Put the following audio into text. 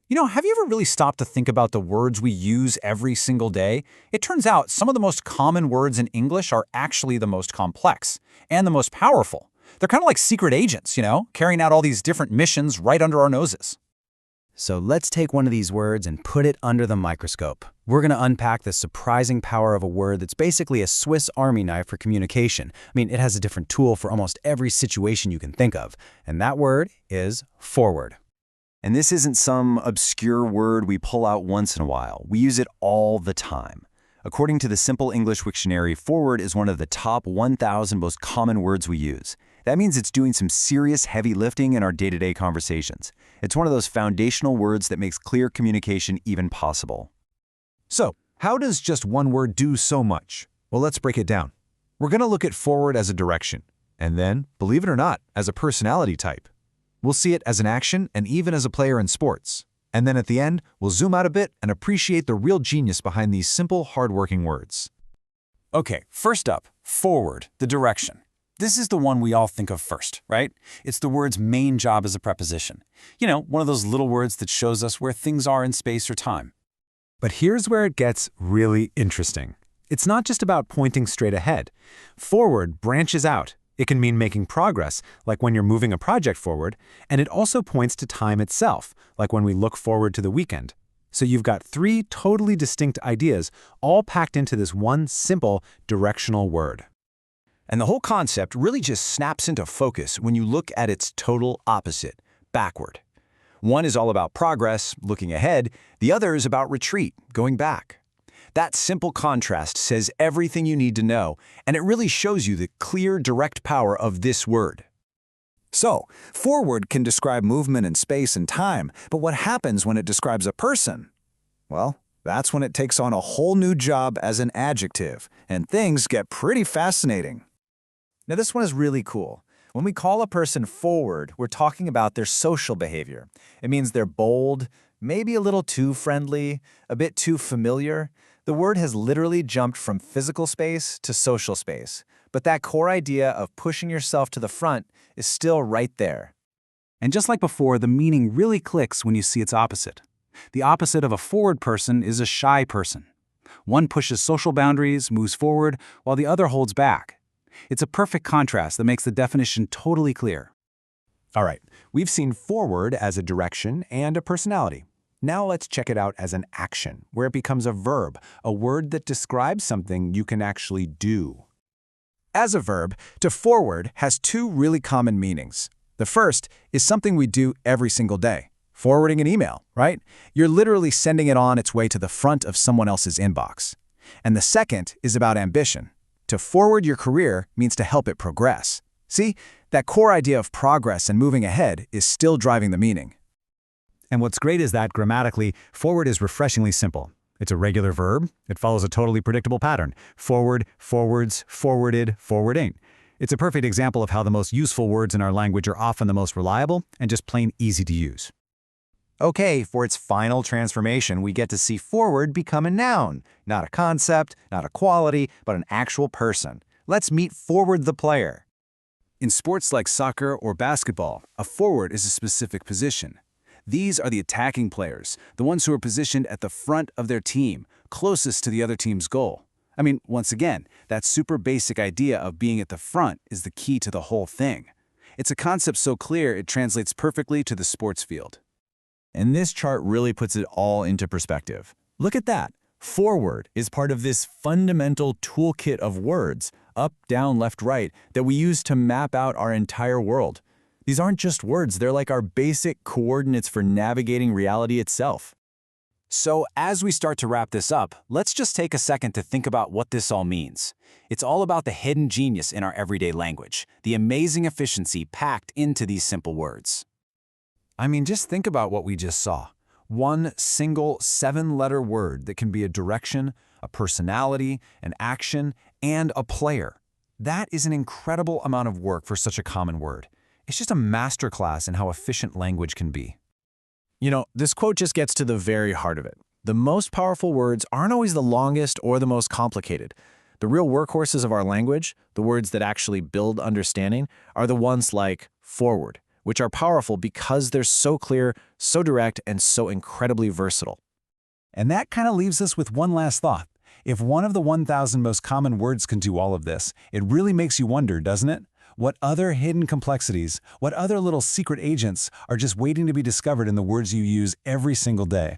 Have you ever really stopped to think about the words we use every single day? It turns out some of the most common words in English are actually the most complex and the most powerful. They're kind of like secret agents, carrying out all these different missions right under our noses. So let's take one of these words and put it under the microscope. We're going to unpack the surprising power of a word that's basically a Swiss Army knife for communication. It has a different tool for almost every situation you can think of. And that word is forward. And this isn't some obscure word we pull out once in a while. We use it all the time. According to the Simple English Dictionary, forward is one of the top 1,000 most common words we use. That means it's doing some serious heavy lifting in our day-to-day conversations. It's one of those foundational words that makes clear communication even possible. So, how does just one word do so much? Well, let's break it down. We're going to look at forward as a direction, and then, believe it or not, as a personality type. We'll see it as an action and even as a player in sports. And then at the end, we'll zoom out a bit and appreciate the real genius behind these simple, hard-working words. Okay, first up, forward, the direction. This is the one we all think of first, right? It's the word's main job as a preposition. One of those little words that shows us where things are in space or time. But here's where it gets really interesting. It's not just about pointing straight ahead. Forward branches out. It can mean making progress, like when you're moving a project forward, and it also points to time itself, like when we look forward to the weekend. So you've got three totally distinct ideas, all packed into this one simple, directional word. And the whole concept really just snaps into focus when you look at its total opposite, backward. One is all about progress, looking ahead. The other is about retreat, going back. That simple contrast says everything you need to know, and it really shows you the clear, direct power of this word. So, forward can describe movement in space and time, but what happens when it describes a person? Well, that's when it takes on a whole new job as an adjective, and things get pretty fascinating. Now, this one is really cool. When we call a person forward, we're talking about their social behavior. It means they're bold, maybe a little too friendly, a bit too familiar. The word has literally jumped from physical space to social space, but that core idea of pushing yourself to the front is still right there. And just like before, the meaning really clicks when you see its opposite. The opposite of a forward person is a shy person. One pushes social boundaries, moves forward, while the other holds back. It's a perfect contrast that makes the definition totally clear. All right, we've seen forward as a direction and a personality. Now let's check it out as an action, where it becomes a verb, a word that describes something you can actually do. As a verb, to forward has two really common meanings. The first is something we do every single day. Forwarding an email, right? You're literally sending it on its way to the front of someone else's inbox. And the second is about ambition. To forward your career means to help it progress. See, that core idea of progress and moving ahead is still driving the meaning. And what's great is that grammatically, forward is refreshingly simple. It's a regular verb. It follows a totally predictable pattern. Forward, forwards, forwarded, forwarding. It's a perfect example of how the most useful words in our language are often the most reliable and just plain easy to use. Okay, for its final transformation, we get to see forward become a noun. Not a concept, not a quality, but an actual person. Let's meet forward the player. In sports like soccer or basketball, a forward is a specific position. These are the attacking players, the ones who are positioned at the front of their team, closest to the other team's goal. Once again, that super basic idea of being at the front is the key to the whole thing. It's a concept so clear it translates perfectly to the sports field. And this chart really puts it all into perspective. Look at that. Forward is part of this fundamental toolkit of words, up, down, left, right, that we use to map out our entire world. These aren't just words, they're like our basic coordinates for navigating reality itself. So as we start to wrap this up, let's just take a second to think about what this all means. It's all about the hidden genius in our everyday language, the amazing efficiency packed into these simple words. Just think about what we just saw. One single 7-letter word that can be a direction, a personality, an action, and a player. That is an incredible amount of work for such a common word. It's just a masterclass in how efficient language can be. This quote just gets to the very heart of it. The most powerful words aren't always the longest or the most complicated. The real workhorses of our language, the words that actually build understanding, are the ones like forward, which are powerful because they're so clear, so direct, and so incredibly versatile. And that kind of leaves us with one last thought. If one of the 1,000 most common words can do all of this, it really makes you wonder, doesn't it? What other hidden complexities, what other little secret agents are just waiting to be discovered in the words you use every single day?